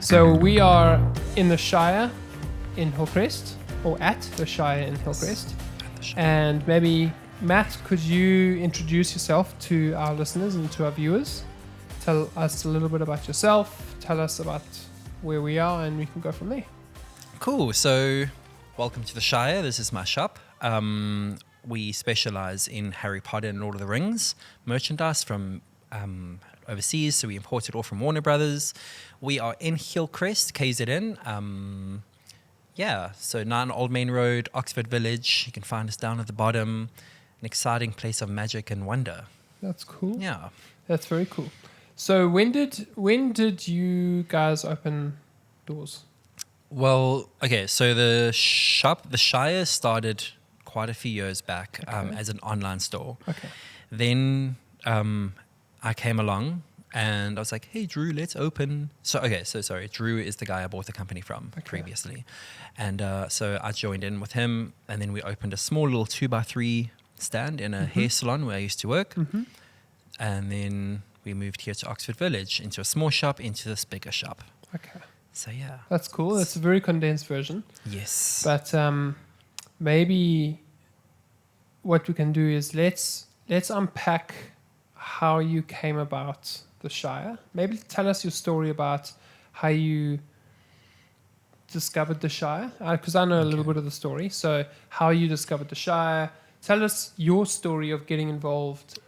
So we are in the Shire in Hillcrest, or at the Shire in Hillcrest. And maybe, Matt, could you introduce yourself to our listeners and to our viewers? Tell us a little bit about yourself, tell us about where we are, and we can go from there. Cool. So, welcome to the Shire. This is my shop. We specialize in Harry Potter and Lord of the Rings merchandise from overseas. So we import it all from Warner Brothers. We are in Hillcrest, KZN. So 9 Old Main Road, Oxford Village. You can find us down at the bottom. An exciting place of magic and wonder. That's cool. Yeah. That's very cool. So when did you guys open doors? Well, okay, so the Shire started quite a few years back as an online store. Okay. Then I came along and I was like, hey, Drew, let's open. Sorry, Drew is the guy I bought the company from previously. And so I joined in with him, and then we opened a small little 2x3 stand in a hair salon where I used to work. And then we moved here to Oxford Village, into a small shop, into this bigger shop. Okay. So yeah. That's cool. That's a very condensed version. Yes. But maybe what we can do is let's unpack how you came about the Shire. Maybe tell us your story about how you discovered the Shire, because I know a little bit of the story. So how you discovered the Shire. Tell us your story of getting involved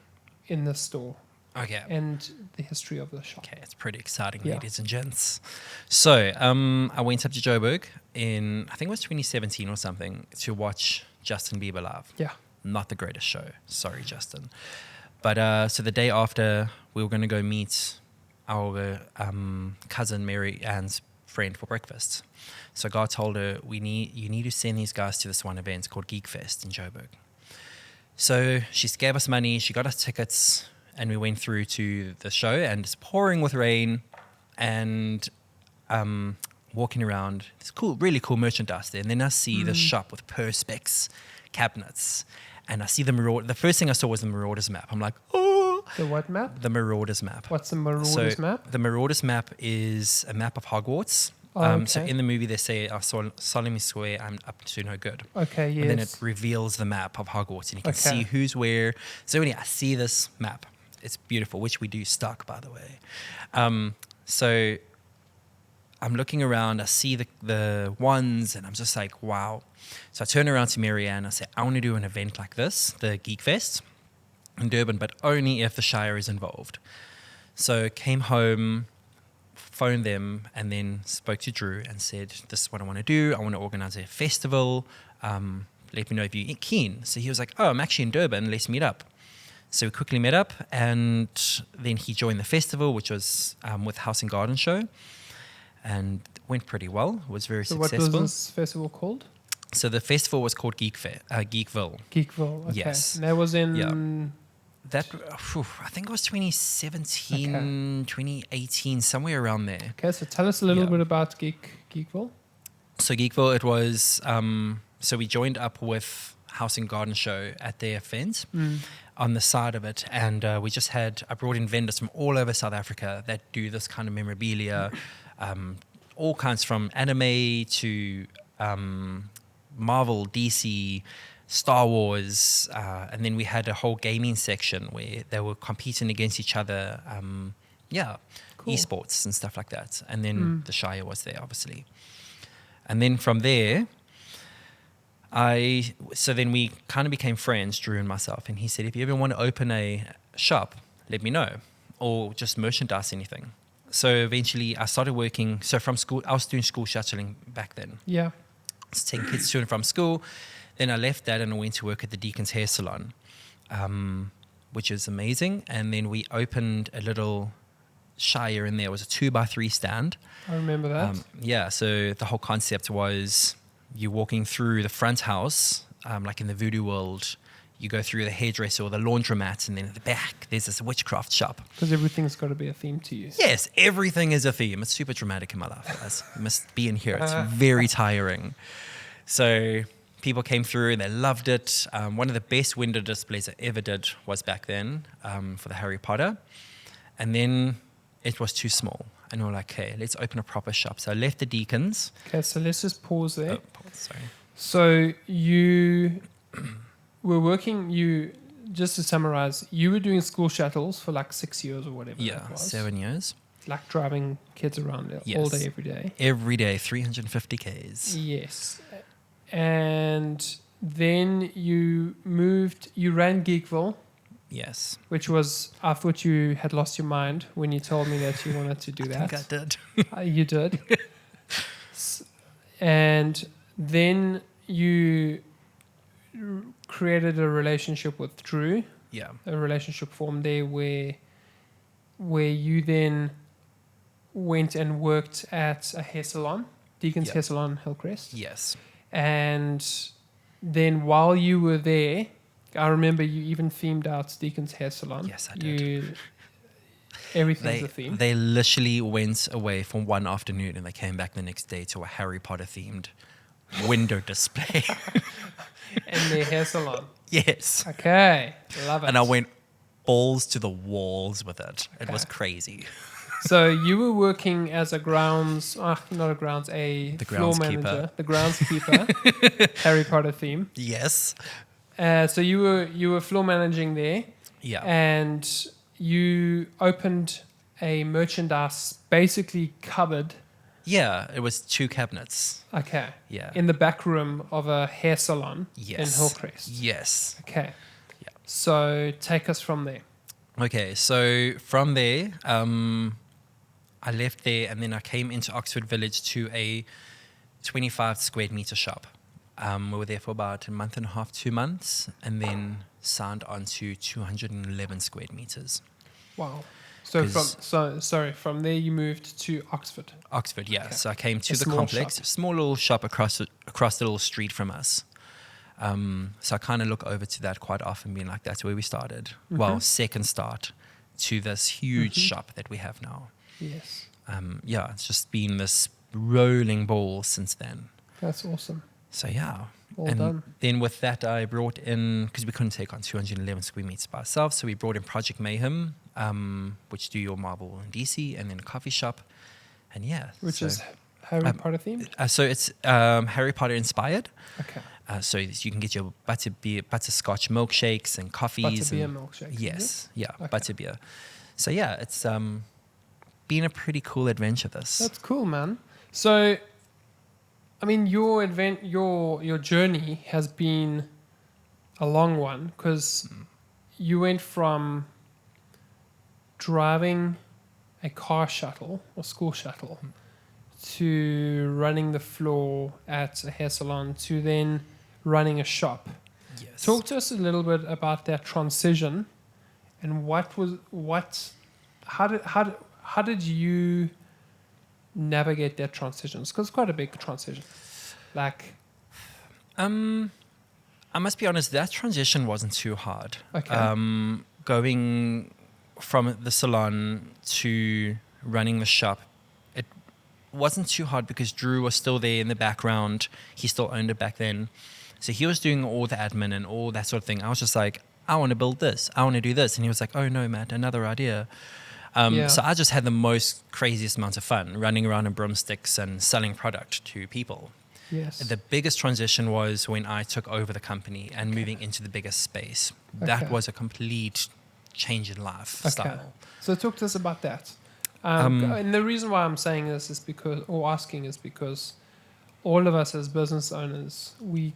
in the store. Okay. And the history of the shop. Okay, it's pretty exciting, ladies and gents. So I went up to Joburg in, I think it was 2017 or something, to watch Justin Bieber live. Yeah. Not the greatest show. Sorry, Justin. But so the day after, we were going to go meet our cousin Mary Ann's friend for breakfast. So God told her, you need to send these guys to this one event called Geek Fest in Joburg. So she gave us money, she got us tickets, and we went through to the show, and it's pouring with rain, and walking around. It's cool, really cool merchandise there. And then I see the shop with Perspex cabinets, and I see the Marauders. The first thing I saw was the Marauders map. I'm like, oh! The what map? The Marauders map. What's the Marauders map? The Marauders map is a map of Hogwarts. So in the movie they say, I solemnly swear I'm up to no good. Okay, yes. And then it reveals the map of Hogwarts, and you can see who's where. So anyway, I see this map. It's beautiful, which we do stock, by the way. So I'm looking around, I see the ones, and I'm just like, wow. So I turn around to Mary Ann, I say, I want to do an event like this, the Geek Fest in Durban, but only if the Shire is involved. So came home, phoned them, and then spoke to Drew and said, this is what I want to do. I want to organize a festival. Let me know if you're keen. So he was like, oh, I'm actually in Durban. Let's meet up. So we quickly met up, and then he joined the festival, which was with House and Garden Show, and went pretty well. It was very successful. What was this festival called? So the festival was called Geekville. Geekville, okay. Yes. And that was in... Yeah. That, I think it was 2017, 2018, somewhere around there. Okay, so tell us a little bit about Geekville. So Geekville, it was, so we joined up with House and Garden Show at their event on the side of it. And I brought in vendors from all over South Africa that do this kind of memorabilia, all kinds from anime to Marvel, DC, Star Wars, and then we had a whole gaming section where they were competing against each other, cool. Esports and stuff like that. And then the Shire was there, obviously. And then from there, then we kind of became friends, Drew and myself. And he said, if you ever want to open a shop, let me know, or just merchandise anything. So eventually I started working. So from school, I was doing school shuttling back then. Yeah. Taking kids to and from school. Then I left that and I went to work at the Deacon's Hair Salon, which is amazing. And then we opened a little Shire in there. It was a 2x3 stand. I remember that. So the whole concept was you walking through the front house, like in the voodoo world, you go through the hairdresser or the laundromat, and then at the back there's this witchcraft shop. Because everything's got to be a theme to you. Yes, everything is a theme. It's super dramatic in my life, guys. I must be in here. It's very tiring. So people came through and they loved it. One of the best window displays I ever did was back then for the Harry Potter. And then it was too small. And we were like, okay, let's open a proper shop. So I left the Deacons. Okay, so let's just pause there. Oh, pause, sorry. So you were working, just to summarize, you were doing school shuttles for like 6 years or whatever Yeah, it was. 7 years. Like driving kids around all day, every day. Every day, 350 Ks. Yes. And then you ran Geekville. Yes. Which was, I thought you had lost your mind when you told me that you wanted to do that. I think I did. You did. And then you created a relationship with Drew. Yeah. A relationship formed there where you then went and worked at a hair salon, Deacon's Hair Salon, Hillcrest. Yes. And then while you were there, I remember you even themed out Deacon's Hair Salon. Yes, I did. Everything's a theme. They literally went away for one afternoon and they came back the next day to a Harry Potter themed window display. And their hair salon. Yes. Okay, love it. And I went balls to the walls with it. It was crazy. So you were working as a floor manager, the groundskeeper, Harry Potter theme. Yes. So you were floor managing there. Yeah. And you opened a merchandise basically cupboard. Yeah, it was 2 cabinets. Okay. Yeah. In the back room of a hair salon in Hillcrest. Yes. Okay. Yeah. So take us from there. Okay, so from there, I left there and then I came into Oxford Village to a 25 square meter shop. We were there for about a month and a half, 2 months, and then signed on to 211 square meters. Wow. So from there you moved to Oxford. Oxford, yeah. Okay. So I came to A the small complex, shop. small little shop across the little street from us. So I kind of look over to that quite often, being like, that's where we started. Mm-hmm. Well, second start to this huge shop that we have now. Yes. Yeah, it's just been this rolling ball since then. That's awesome. So yeah. Well done. Then with that, I brought in, because we couldn't take on 211 square meters by ourselves, so we brought in Project Mayhem, which do your Marvel in DC, and then a coffee shop. And yeah. Which is Harry Potter themed? So it's Harry Potter inspired. Okay. So you can get your butterscotch milkshakes and coffees. Butterbeer milkshakes. Yes. Yeah, Okay. butterbeer. So yeah, it's been a pretty cool adventure, this. That's cool, man. So, I mean, your journey has been a long one because you went from driving a car shuttle or school shuttle to running the floor at a hair salon to then running a shop. Yes. Talk to us a little bit about that transition and how did you navigate that transition? Because it's quite a big transition. Like, I must be honest, that transition wasn't too hard. Okay. Going from the salon to running the shop, it wasn't too hard because Drew was still there in the background. He still owned it back then. So he was doing all the admin and all that sort of thing. I was just like, I want to build this. I want to do this. And he was like, oh no, Matt, another idea. So I just had the most craziest amount of fun running around in broomsticks and selling product to people. yes. The biggest transition was when I took over the company and moving into the biggest space. That Okay. was a complete change in lifestyle. So talk to us about that. And the reason why I'm saying this is because all of us as business owners, a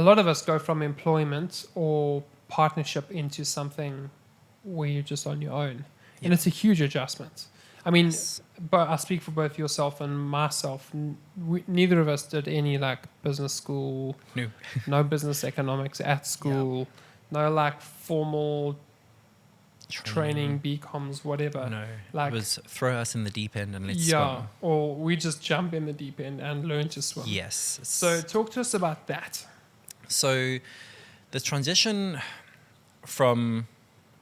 lot of us go from employment or partnership into something where you're just on your own. Yeah. And it's a huge adjustment. I mean, Yes. but I speak for both yourself and myself. Neither of us did any like business school, No. no business economics at school, no like formal training, BComs, whatever. No. Like- It was throw us in the deep end and let's Yeah, swim. or we just jump in the deep end and learn to swim. Yes. So talk to us about that. So the transition from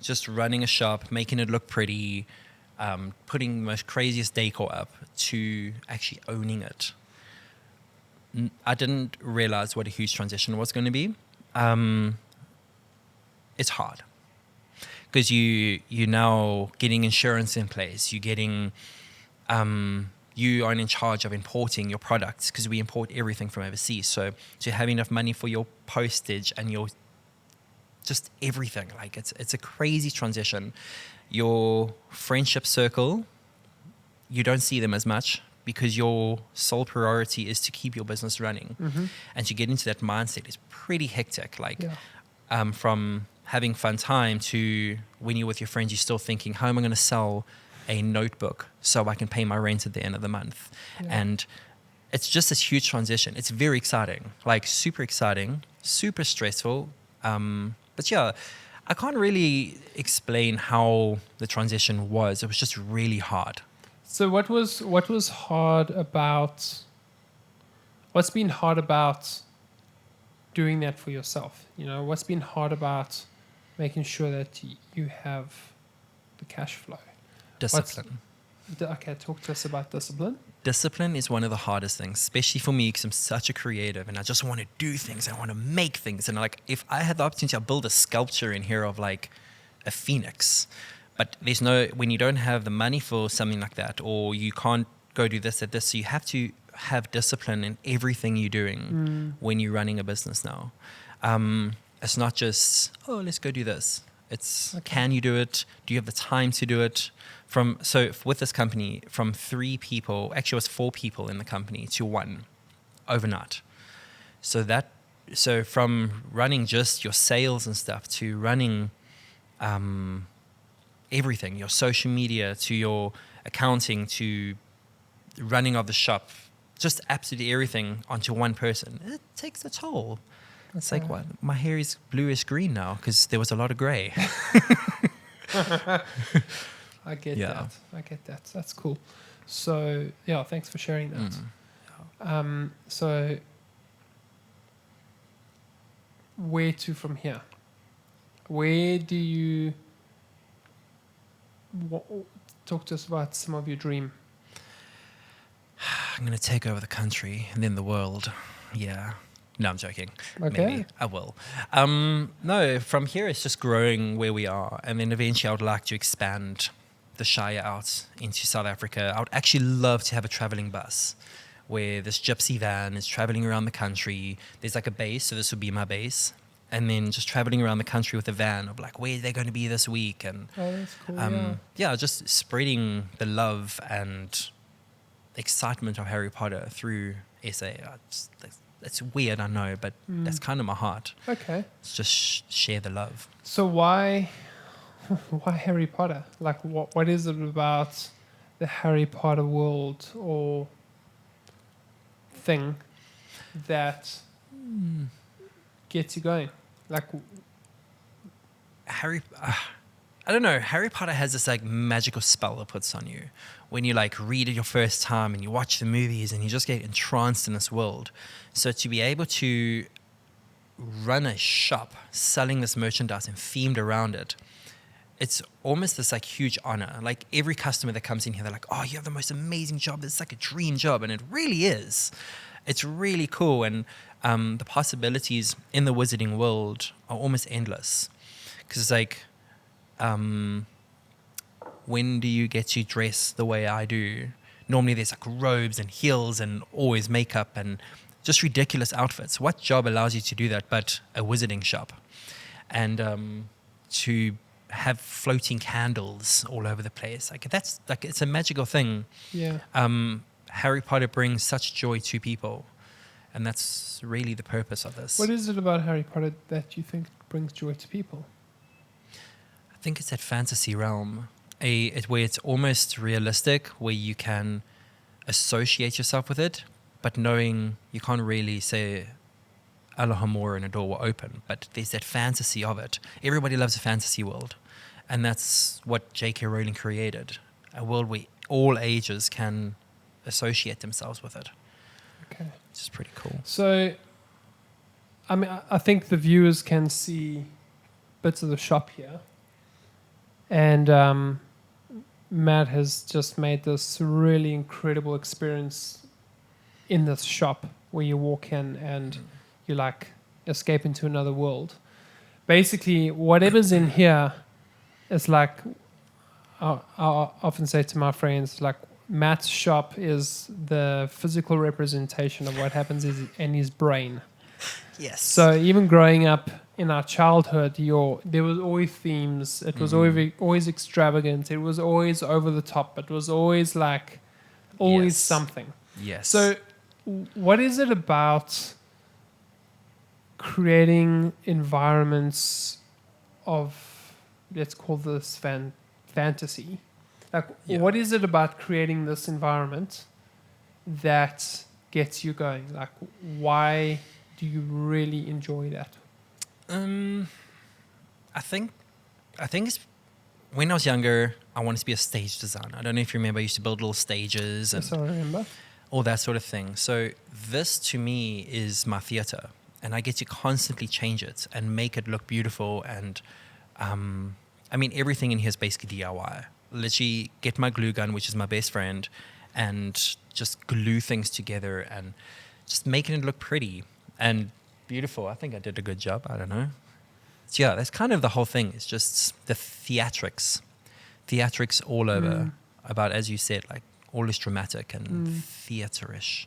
just running a shop, making it look pretty, putting the most craziest decor up to actually owning it. I didn't realize what a huge transition was going to be. It's hard because you're now getting insurance in place. You're getting you are in charge of importing your products, because we import everything from overseas. So to have enough money for your postage and your just everything, like it's a crazy transition. Your friendship circle, you don't see them as much, because your sole priority is to keep your business running. And to get into that mindset is pretty hectic. Like from having fun time to when you're with your friends, you're still thinking, how am I going to sell a notebook so I can pay my rent at the end of the month? And it's just this huge transition. It's very exciting, like super exciting, super stressful. But yeah, I can't really explain how the transition was. It was just really hard. So what was hard about, what's been hard about doing that for yourself? You know, what's been hard about making sure that you have the cash flow? Discipline. Okay, talk to us about discipline. Discipline is one of the hardest things, especially for me, because I'm such a creative and I just want to do things. I want to make things. And like, if I had the opportunity, I'd build a sculpture in here of like a phoenix. But there's no, when you don't have the money for something like that, or you can't go do this at this, so you have to have discipline in everything you're doing when you're running a business now. It's not just, oh, let's go do this. It's, can you do it? Do you have the time to do it? So with this company, from 3 people, actually it was 4 people in the company, to 1 overnight. So from running just your sales and stuff to running everything, your social media, to your accounting, to running of the shop, just absolutely everything onto one person, it takes a toll. It's like, what? My hair is bluish green now because there was a lot of gray. I get that. That's cool. So yeah, thanks for sharing that. So where to from here? Where do you talk to us about some of your dream? I'm going to take over the country and then the world. Yeah. No, I'm joking. Okay. Maybe I will. No, from here it's just growing where we are. And then eventually I would like to expand the Shire out into South Africa. I would actually love to have a traveling bus where this gypsy van is traveling around the country. There's like a base, so this would be my base. And then just traveling around the country with a van of like, where are they going to be this week? And that's cool, yeah, just spreading the love and excitement of Harry Potter through SA. It's weird, I know, but that's kind of my heart. Okay. It's just share the love. So why Harry Potter? Like, what is it about the Harry Potter world or thing that gets you going? Like, I don't know. Harry Potter has this like magical spell it puts on you when you like read it your first time and you watch the movies and you just get entranced in this world. So to be able to run a shop selling this merchandise and themed around it, it's almost this like huge honor. Like every customer that comes in here, they're like, oh, you have the most amazing job. It's like a dream job. And it really is. It's really cool. And the possibilities in the wizarding world are almost endless. Because it's like, when do you get to dress the way I do? Normally there's like robes and heels and always makeup and just ridiculous outfits. What job allows you to do that but a wizarding shop? And to have floating candles all over the place. Like that's like, it's a magical thing. Yeah. Harry Potter brings such joy to people. And that's really the purpose of this. What is it about Harry Potter that you think brings joy to people? I think it's that fantasy realm, where it's almost realistic, where you can associate yourself with it, but knowing you can't really say Alohomora and a door will open, but there's that fantasy of it. Everybody loves a fantasy world, and that's what J.K. Rowling created, a world where all ages can associate themselves with it. Okay. Which is pretty cool. So, I mean, I think the viewers can see bits of the shop here. And Matt has just made this really incredible experience in this shop where you walk in and you like escape into another world. Basically, whatever's in here it's like I often say to my friends, like Matt's shop is the physical representation of what happens in his brain. Yes. So even growing up in our childhood, there was always themes. It was always extravagant. It was always over the top. It was always Yes. something. Yes. So what is it about creating environments of, let's call this fantasy? What is it about creating this environment that gets you going? Like, why do you really enjoy that? I think it's when I was younger, I wanted to be a stage designer. I don't know if you remember, I used to build little stages and Yes, I remember. all that sort of thing. So this to me is my theater, and I get to constantly change it and make it look beautiful. And I mean, everything in here is basically DIY. Literally get my glue gun, which is my best friend, and just glue things together and just making it look pretty and beautiful. I think I did a good job. I don't know. So yeah, that's kind of the whole thing. It's just the theatrics all over. About, as you said, like all this dramatic and theaterish.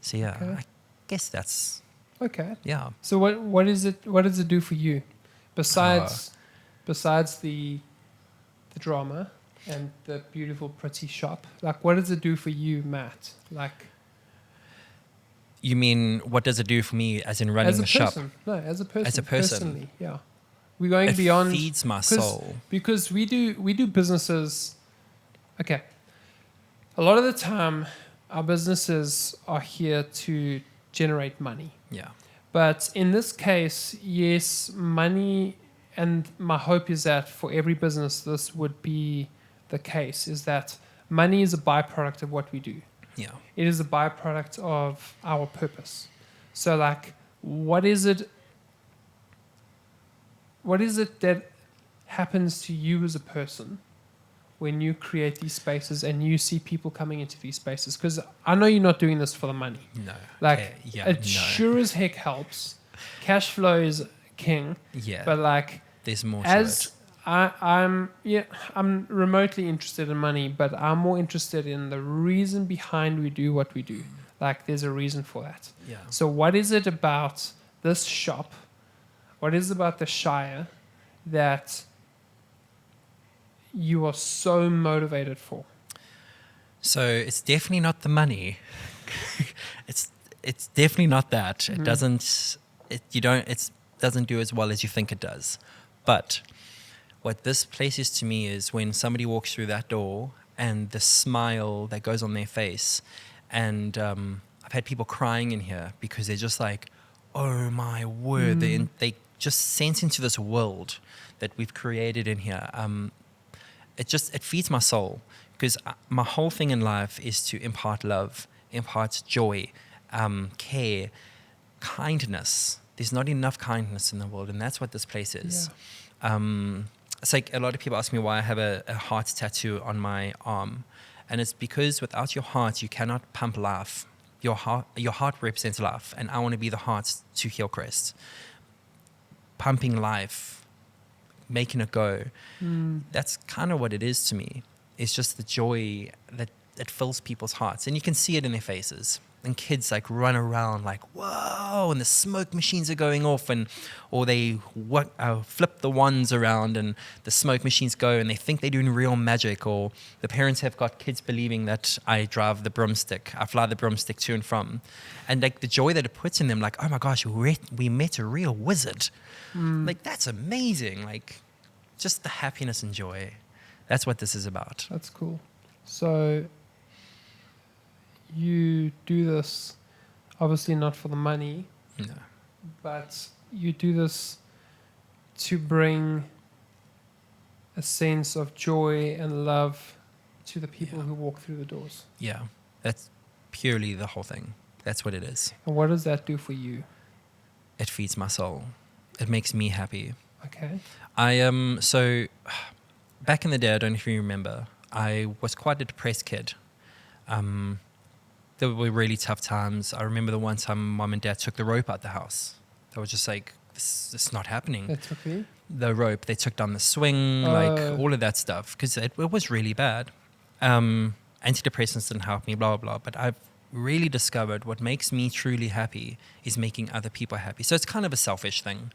So yeah, Okay. I guess that's Okay. yeah. So what is it? What does it do for you, besides the drama and the beautiful, pretty shop? Like, what does it do for you, Matt? Like, You mean what does it do for me, as in running as a the shop? person? No, as a person. As a person. Personally, yeah. We're going It beyond. feeds my soul. Because we do businesses. Okay. A lot of the time, our businesses are here to generate money. Yeah. But in this case, yes, money, and my hope is that for every business this would be the case, is that money is a byproduct of what we do. Yeah. It is a byproduct of our purpose. So like, what is it that happens to you as a person when you create these spaces and you see people coming into these spaces? Because I know you're not doing this for the money. No. Like, yeah, it no. sure as heck helps. Cash flow is king. Yeah. But like, There's more to as it. I'm remotely interested in money, but I'm more interested in the reason behind we do what we do. Like, there's a reason for that. Yeah. So what is it about this shop? What is it about the Shire that you are so motivated for? So it's definitely not the money. it's definitely not that. It doesn't do as well as you think it does. But what this place is to me is when somebody walks through that door and the smile that goes on their face. And I've had people crying in here because they're just like, oh my word. They just sense into this world that we've created in here. It feeds my soul, because my whole thing in life is to impart love, impart joy, care, kindness. There's not enough kindness in the world, and that's what this place is. Yeah. It's like a lot of people ask me why I have a heart tattoo on my arm, and it's because without your heart, you cannot pump life. Your heart represents life, and I want to be the heart to Hillcrest. Pumping life, making it go. That's kind of what it is to me. It's just the joy that fills people's hearts, and you can see it in their faces. And kids like run around like, whoa, and the smoke machines are going off, or they flip the wands around and the smoke machines go, and they think they're doing real magic. Or the parents have got kids believing that I fly the broomstick to and from. And like the joy that it puts in them, like, oh my gosh, we met a real wizard. Like, that's amazing. Like, just the happiness and joy. That's what this is about. That's cool. So you do this obviously not for the money, No. but you do this to bring a sense of joy and love to the people who walk through the doors. Yeah, that's purely the whole thing. That's what it is. And what does that do for you? It feeds my soul. It makes me happy. Okay. So back in the day, I don't know if you remember, I was quite a depressed kid. There were really tough times. I remember the one time Mom and Dad took the rope out the house. That was just like this is not happening. That took me. The rope, they took down the swing, like all of that stuff, because it was really bad. Antidepressants didn't help me, blah, blah, blah. But I've really discovered what makes me truly happy is making other people happy. So it's kind of a selfish thing.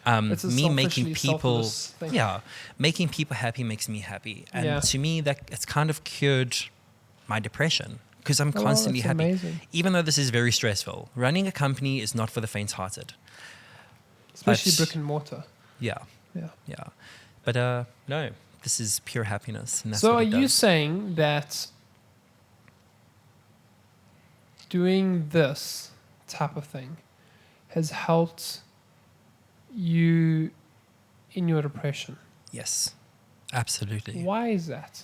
It's a Me making people, selfless thing. yeah, making people happy makes me happy. And Yeah. to me, that it's kind of cured my depression because I'm constantly that's happy. amazing. Even though this is very stressful, running a company is not for the faint-hearted. Especially But- brick and mortar. Yeah, Yeah. yeah. But no, this is pure happiness. And that's So what are it you does. saying that doing this type of thing has helped you in your depression? Yes, absolutely. Why is that?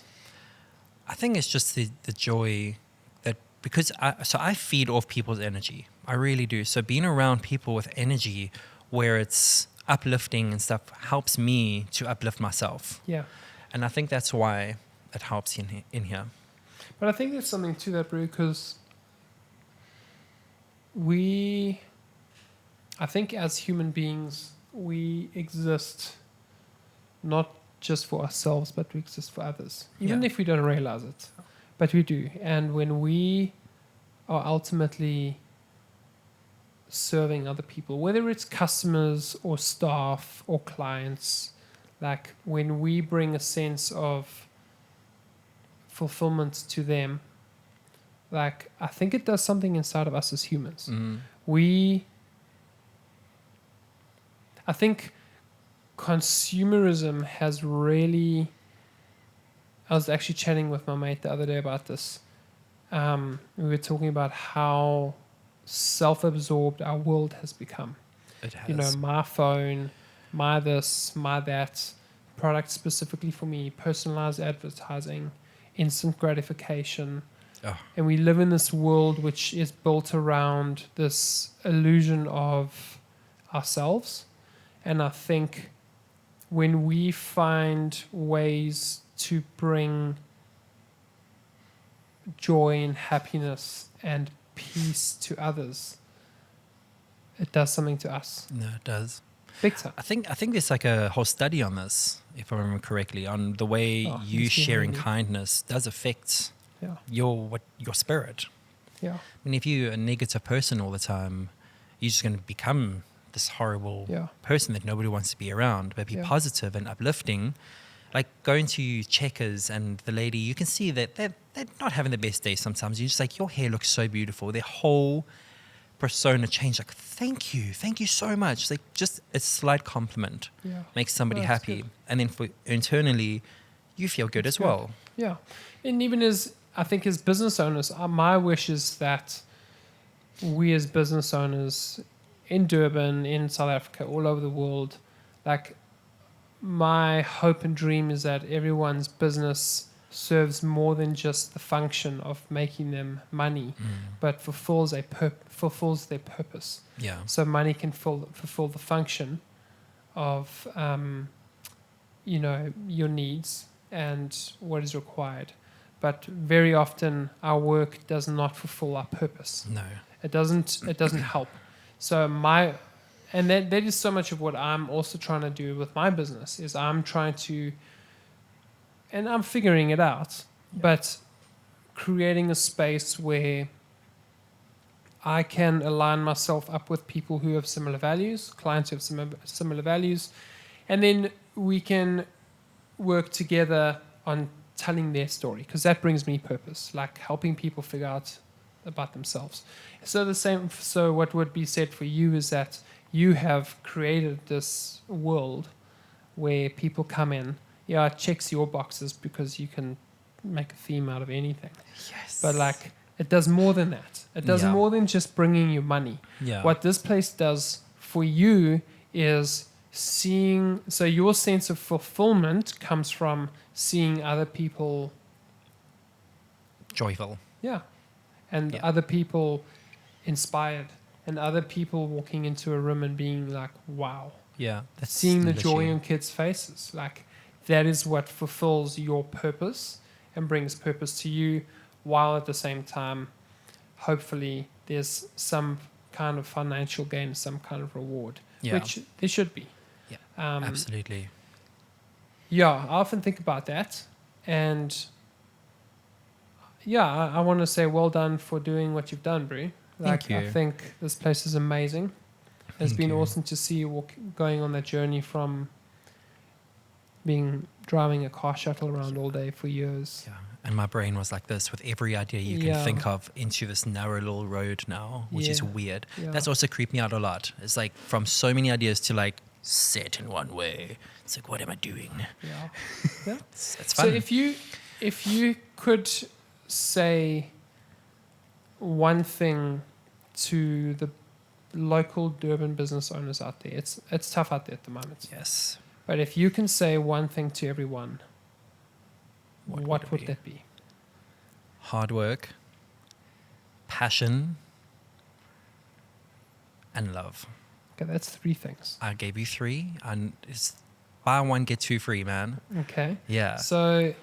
I think it's just the joy that because I feed off people's energy. I really do. So being around people with energy where it's uplifting and stuff helps me to uplift myself. Yeah. And I think that's why it helps in here. But I think there's something to that, bro, because I think as human beings, we exist not just for ourselves, but we exist for others, even Yeah. if we don't realize it. But we do. And when we are ultimately serving other people, whether it's customers or staff or clients, like when we bring a sense of fulfillment to them, like I think it does something inside of us as humans. I think consumerism has really. I was actually chatting with my mate the other day about this. We were talking about how self-absorbed our world has become. It has. You know, my phone, my this, my that, product specifically for me, personalized advertising, instant gratification. Oh. And we live in this world which is built around this illusion of ourselves. And I think when we find ways to bring joy and happiness and peace to others, it does something to us. No, it does. Big time. I think there's like a whole study on this, if I remember correctly, on the way you it's been sharing really- kindness does affect Yeah. your spirit. Yeah. I mean, if you're a negative person all the time, you're just going to become this horrible Yeah. person that nobody wants to be around. But be Yeah. positive and uplifting. Like going to Checkers and the lady, you can see that they're not having the best day sometimes. You're just like, your hair looks so beautiful. Their whole persona changed. Like, thank you so much. It's like just a slight compliment Yeah. makes somebody Oh, that's happy. good. And then for internally, you feel good That's as well. Yeah. And even I think as business owners, my wish is that we as business owners in Durban, in South Africa, all over the world, like my hope and dream is that everyone's business serves more than just the function of making them money, but fulfills their purpose. Yeah. So money can fulfill the function of, your needs and what is required. But very often our work does not fulfill our purpose. No. It doesn't help. So that is so much of what I'm also trying to do with my business is I'm trying to, and I'm figuring it out, but creating a space where I can align myself up with people who have similar values, clients who have similar values, and then we can work together on telling their story, because that brings me purpose, like helping people figure out about themselves. So what would be said for you is that you have created this world where people come in. Yeah, it checks your boxes because you can make a theme out of anything. Yes. But like, it does more than that. It does Yeah. more than just bringing you money. Yeah. What this place does for you is seeing, so your sense of fulfillment comes from seeing other people, Joyful. and Yeah. other people inspired, and other people walking into a room and being like, wow. Yeah. That's Seeing the joy literally- in kids' faces. Like, that is what fulfills your purpose and brings purpose to you, while at the same time, hopefully, there's some kind of financial gain, some kind of reward. which there should be. Yeah, absolutely. Yeah, I often think about that. And yeah, I want to say well done for doing what you've done, bro. Thank you. I think this place is amazing. It's been awesome to see you going on that journey from driving a car shuttle around all day for years. Yeah, and my brain was like this with every idea you can think of into this narrow little road now, which is weird. Yeah. That's also creeped me out a lot. It's like from so many ideas to like set in one way. It's like, what am I doing? Yeah, yeah. It's fun. So if you could say one thing to the local Durban business owners out there, it's tough out there at the moment. Yes. But if you can say one thing to everyone, what would be? that be? Hard work, passion, and love. Okay, that's 3 things. I gave you 3, and it's buy 1 get 2 free, man. Okay. Yeah. So,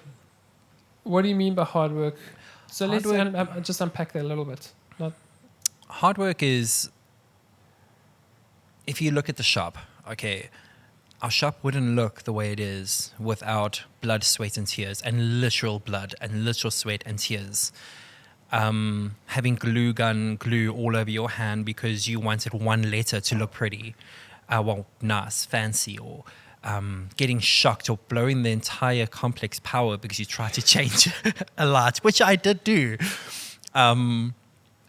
what do you mean by hard work? So Hard let's just unpack that a little bit. Hard work is, if you look at the shop, okay, our shop wouldn't look the way it is without blood, sweat, and tears, and literal blood and literal sweat and tears. Having glue all over your hand because you wanted one letter to look pretty, nice, fancy, or getting shocked or blowing the entire complex power because you tried to change a lot, which I did do.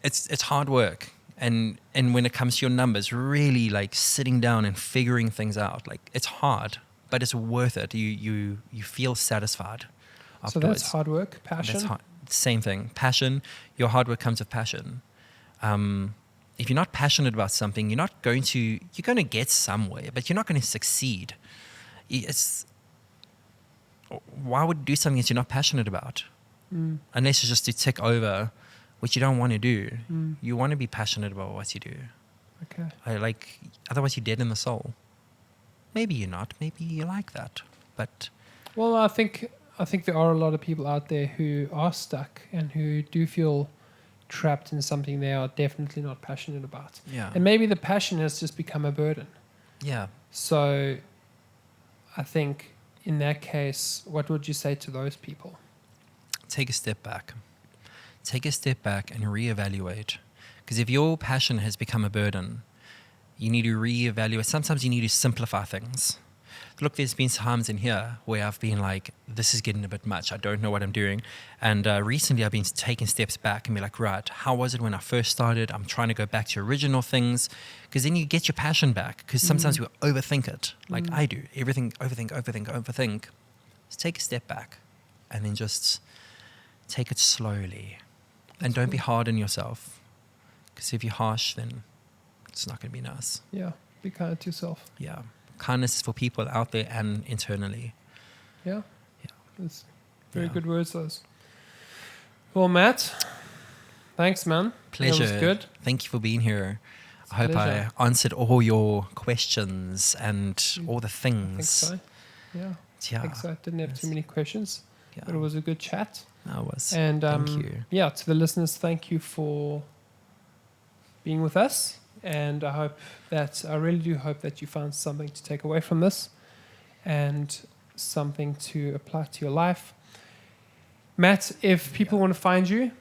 It's hard work. And when it comes to your numbers, really like sitting down and figuring things out, like it's hard, but it's worth it. You feel satisfied afterwards. So that's hard work, passion. That's hard. Same thing. Passion. Your hard work comes with passion. If you're not passionate about something, you're going to get somewhere, but you're not going to succeed. Why would you do something that you're not passionate about? Unless it's just to tick over, which you don't want to do. You want to be passionate about what you do. Okay. Otherwise you're dead in the soul. Maybe you're not. Maybe you like that. But well, I think there are a lot of people out there who are stuck and who do feel trapped in something they are definitely not passionate about. yeah. And maybe the passion has just become a burden. Yeah. So I think in that case, what would you say to those people? Take a step back. Take a step back and reevaluate. Because if your passion has become a burden, you need to reevaluate. Sometimes you need to simplify things. Look, there's been times in here where I've been like, this is getting a bit much. I don't know what I'm doing. And recently I've been taking steps back and be like, right, how was it when I first started? I'm trying to go back to original things. Because then you get your passion back. Because sometimes we overthink it. Like I do. Everything, overthink. Just take a step back. And then just take it slowly. And don't be hard on yourself. Because if you're harsh, then it's not going to be nice. Yeah, be kind to yourself. Yeah. Kindness is for people out there and internally. Yeah. Yeah. That's very good words, those. Well, Matt, thanks, man. Pleasure. That was good. Thank you for being here. I hope Pleasure. I answered all your questions and all the I things. think so. Yeah. Yeah. I think so. I didn't have too many questions, Yeah. but it was a good chat. That was. And thank you. yeah, to the listeners, thank you for being with us. And I really do hope that you found something to take away from this and something to apply to your life. Matt, if people want to find you,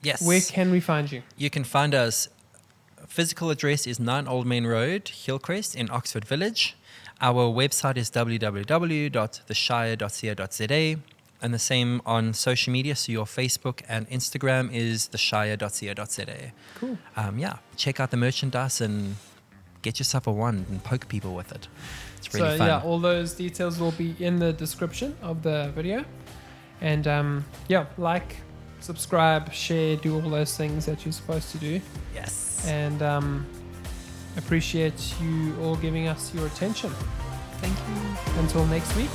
Yes. where can we find you? You can find us. Physical address is 9 Old Main Road, Hillcrest in Oxford Village. Our website is www.theshire.co.za. And the same on social media. So your Facebook and Instagram is theshire.co.za. Cool. Yeah, check out the merchandise and get yourself a wand and poke people with it. It's really fun. Yeah, all those details will be in the description of the video. And yeah, like, subscribe, share, do all those things that you're supposed to do. Yes. And appreciate you all giving us your attention. Thank you. Until next week.